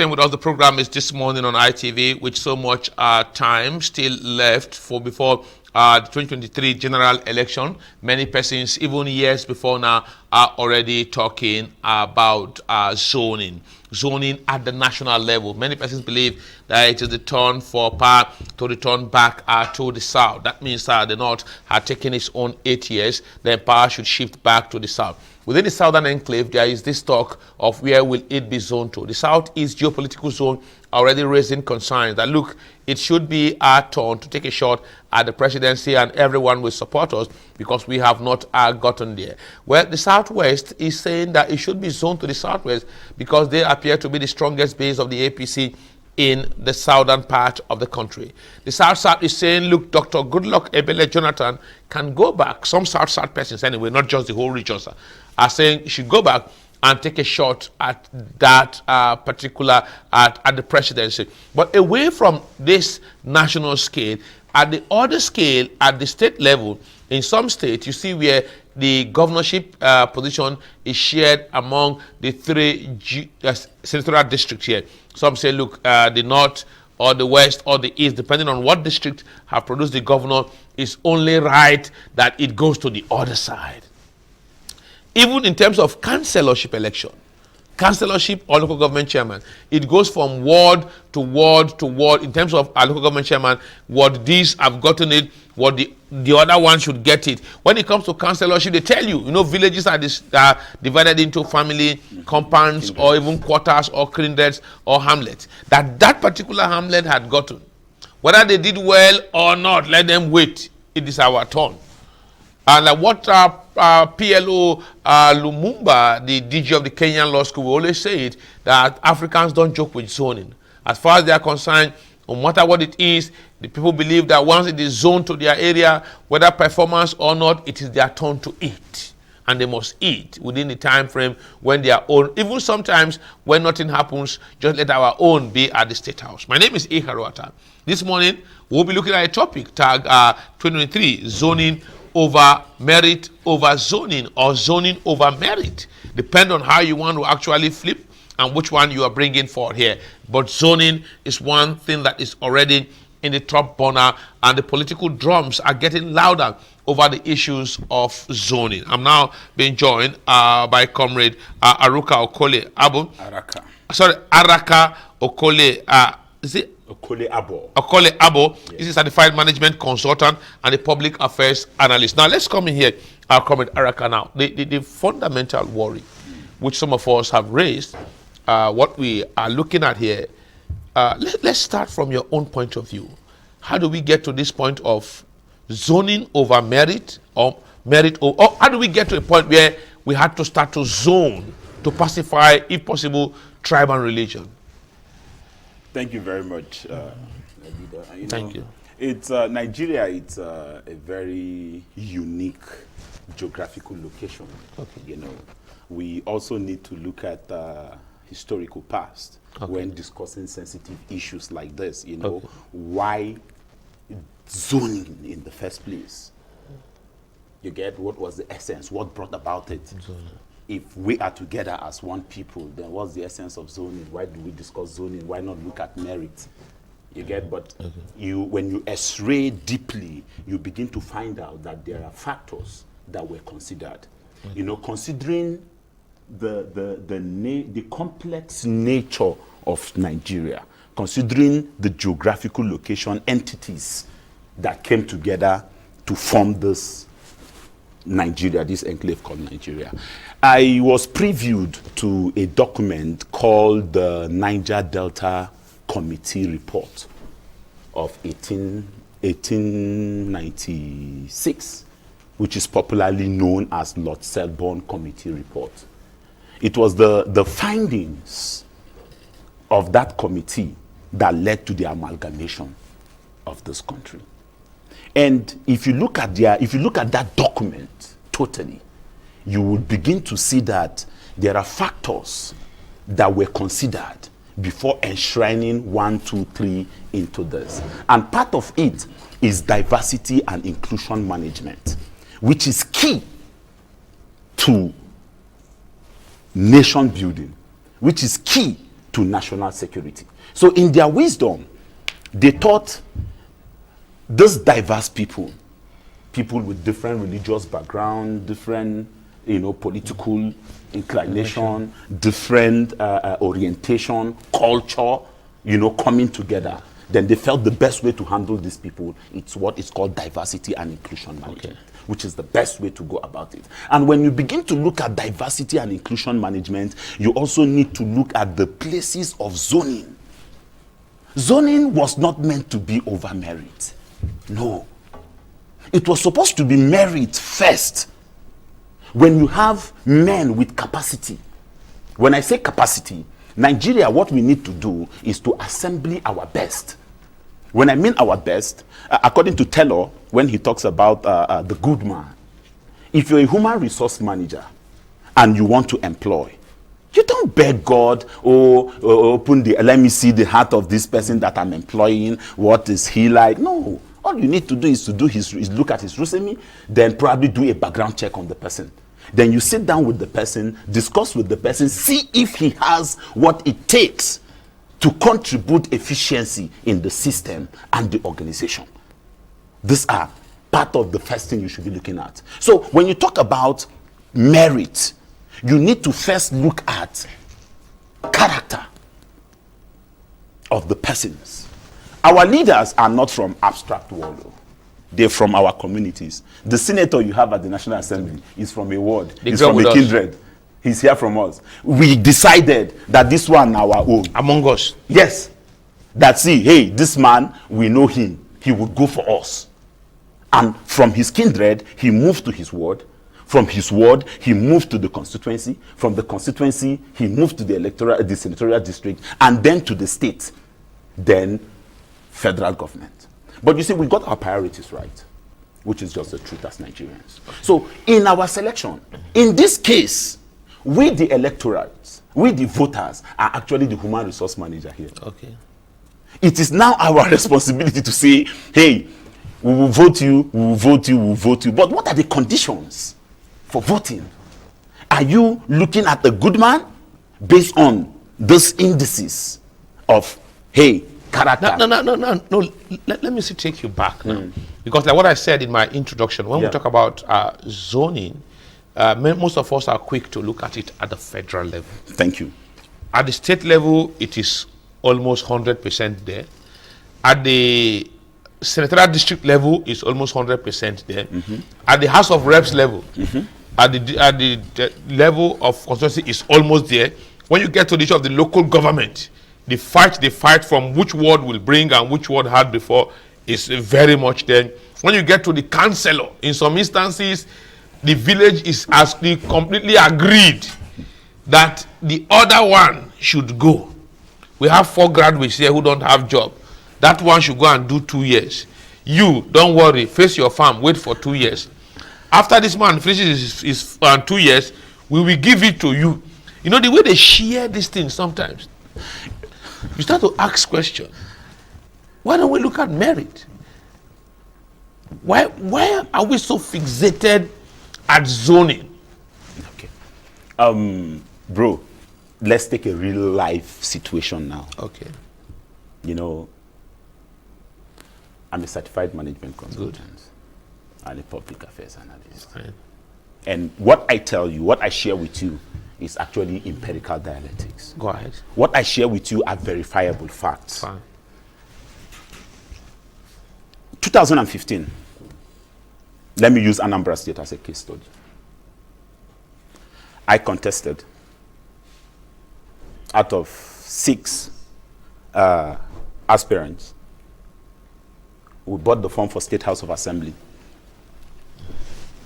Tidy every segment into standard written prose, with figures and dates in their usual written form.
With us, the program is this morning on ITV, with so much time still left before the 2023 general election. Many persons, even years before now, are already talking about zoning at the national level. Many persons believe that it is the turn for power to return back to the south. That means the north had taken its own 8 years, then power should shift back to the south. Within the southern enclave, there is this talk of where will it be zoned to. The southeast geopolitical zone already raising concerns that, look, it should be our turn to take a shot at the presidency and everyone will support us because we have not gotten there. Well, the southwest is saying that it should be zoned to the southwest because they appear to be the strongest base of the APC in the southern part of the country. The South is saying, look, Dr. Goodluck Ebele Jonathan can go back. Some South persons anyway, not just the whole region, are saying he should go back and take a shot at that particular, at the presidency. But away from this national scale, at the other scale, at the state level, in some states, you see where the governorship position is shared among the three senatorial districts here. Some say, look, the north or the west or the east, depending on what district have produced the governor, it's only right that it goes to the other side. Even in terms of councillorship election, councillorship or local government chairman, it goes from ward to ward to ward. In terms of our local government chairman, what these have gotten it, what the other one should get it. When it comes to councillorship, they tell you, villages are divided into family compounds or even quarters or kindreds or hamlets. That particular hamlet had gotten. Whether they did well or not, let them wait. It is our turn. And what PLO Lumumba, the DG of the Kenyan Law School, will always say it, that Africans don't joke with zoning. As far as they are concerned, no matter what it is, the people believe that once it is zoned to their area, whether performance or not, it is their turn to eat. And they must eat within the time frame when their own, even sometimes when nothing happens, just let our own be at the State House. My name is Iharuata. This morning, we'll be looking at a topic tag 2023, zoning over merit over zoning, or zoning over merit. Depend on how you want to actually flip and which one you are bringing forward here. But zoning is one thing that is already in the top burner, and the political drums are getting louder over the issues of zoning. I'm now being joined by Comrade Aruka Okole Abo. Araka Okole. Is it? Okole Abo. Okole Abo. Yes. This is a certified management consultant and a public affairs analyst. Now let's come in here, Comrade Araka. Now, the fundamental worry which some of us have raised, what we are looking at here, let's start from your own point of view. How do we get to this point of zoning over merit, or merit or how do we get to a point where we had to start to zone to pacify, if possible, tribe and religion? Thank you very much, Thank you. It's Nigeria. It's a very unique geographical location. Okay. We also need to look at historical past when discussing sensitive issues like this. Why zoning in the first place? You get what was the essence? What brought about it? Zoning. If we are together as one people, then what's the essence of zoning? Why do we discuss zoning? Why not look at merit? You get, but when you x-ray deeply, you begin to find out that there are factors that were considered. Considering the complex nature of Nigeria, considering the geographical location, entities that came together to form this Nigeria, this enclave called Nigeria. I was previewed to a document called the Niger Delta Committee Report of 1896, which is popularly known as Lord Selborne Committee Report. It was the findings of that committee that led to the amalgamation of this country. And if you look at that document totally, you will begin to see that there are factors that were considered before enshrining 1, 2, 3 into this. And part of it is diversity and inclusion management, which is key to nation building, which is key to national security. So in their wisdom, they thought these diverse people with different religious background, different, political inclination, different orientation, culture, coming together. Then they felt the best way to handle these people, it's what is called diversity and inclusion management, which is the best way to go about it. And when you begin to look at diversity and inclusion management, you also need to look at the places of zoning. Zoning was not meant to be over merit. No. It was supposed to be merit first. When you have men with capacity, when I say capacity, Nigeria, what we need to do is to assemble our best. When I mean our best, according to Taylor, when he talks about the good man, if you're a human resource manager and you want to employ, you don't beg God, let me see the heart of this person that I'm employing. What is he like? No. All you need to do is look at his resume, then probably do a background check on the person. Then you sit down with the person, discuss with the person, see if he has what it takes to contribute efficiency in the system and the organization. These are part of the first thing you should be looking at. So when you talk about merit, you need to first look at character of the persons. Our leaders are not from abstract world. They're from our communities. The senator you have at the National Assembly is from a ward. He's from a kindred. He's here from us. We decided that this one our own. Among us. Yes. That see, hey, this man, we know him. He would go for us. And from his kindred, he moved to his ward. From his ward, he moved to the constituency. From the constituency, he moved to the senatorial district, and then to the state, then federal government. But you see, we got our priorities right, which is just the truth as Nigerians. So in our selection, in this case, we the electorates, we the voters are actually the human resource manager here. Okay. It is now our responsibility to say, hey, we will vote you, we will vote you, we will vote you. But what are the conditions for voting? Are you looking at a good man based on those indices of, hey, character? No. Let me take you back now. Because like what I said in my introduction, when we talk about zoning, most of us are quick to look at it at the federal level. Thank you. At the state level, it is almost 100% there. At the senatorial district level, it's almost 100% there. At the House of Reps level, at the level of constituency, is almost there. When you get to the issue of the local government, the fight from which ward will bring and which ward had before is very much there. When you get to the councillor, in some instances, the village is actually completely agreed that the other one should go. We have 4 graduates here who don't have job. That one should go and do 2 years. You, don't worry, face your farm, wait for 2 years. After this man finishes his 2 years, we will give it to you. You know, the way they share these things sometimes, you start to ask questions. Why don't we look at merit? Why are we so fixated at zoning? Okay. Bro, let's take a real life situation now. Okay. You know, I'm a certified management consultant and a public affairs analyst. Fine. And what I tell you, what I share with you, is actually empirical dialectics. Go ahead. What I share with you are verifiable facts. Fine. 2015, let me use Anambra State as a case study. I contested. Out of 6 aspirants, we bought the form for State House of Assembly.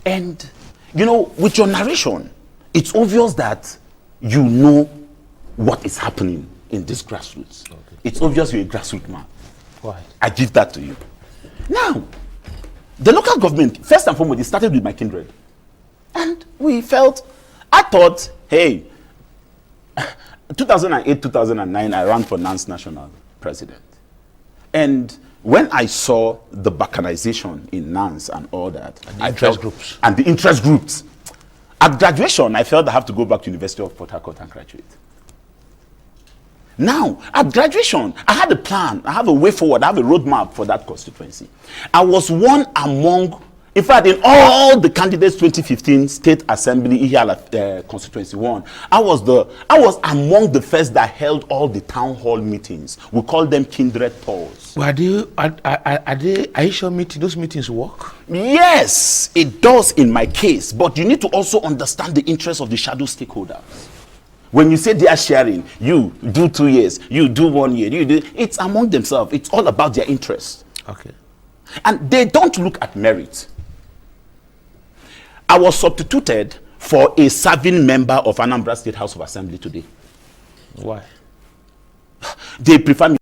And, you know, with your narration, it's obvious that you know what is happening in this grassroots. Okay. It's obvious you're a grassroots man. Why? I give that to you. Now, the local government, first and foremost, it started with my kindred. And I thought, hey, 2008, 2009, I ran for NANS national president. And when I saw the balkanization in NANS and all that, and the interest groups. And the interest groups, at graduation, I felt I have to go back to University of Port Harcourt and graduate. Now, at graduation, I had a plan, I have a way forward, I have a roadmap for that constituency. I was one among, in fact, in all the candidates 2015 State Assembly Ihiala constituency 1, I was among the first that held all the town hall meetings. We call them kindred polls. Are you sure those meetings work? Yes, it does in my case, but you need to also understand the interests of the shadow stakeholders. When you say they are sharing, you do 2 years, you do 1 year, it's among themselves. It's all about their interests. Okay. And they don't look at merit. I was substituted for a serving member of Anambra State House of Assembly today. Why? They prefer me.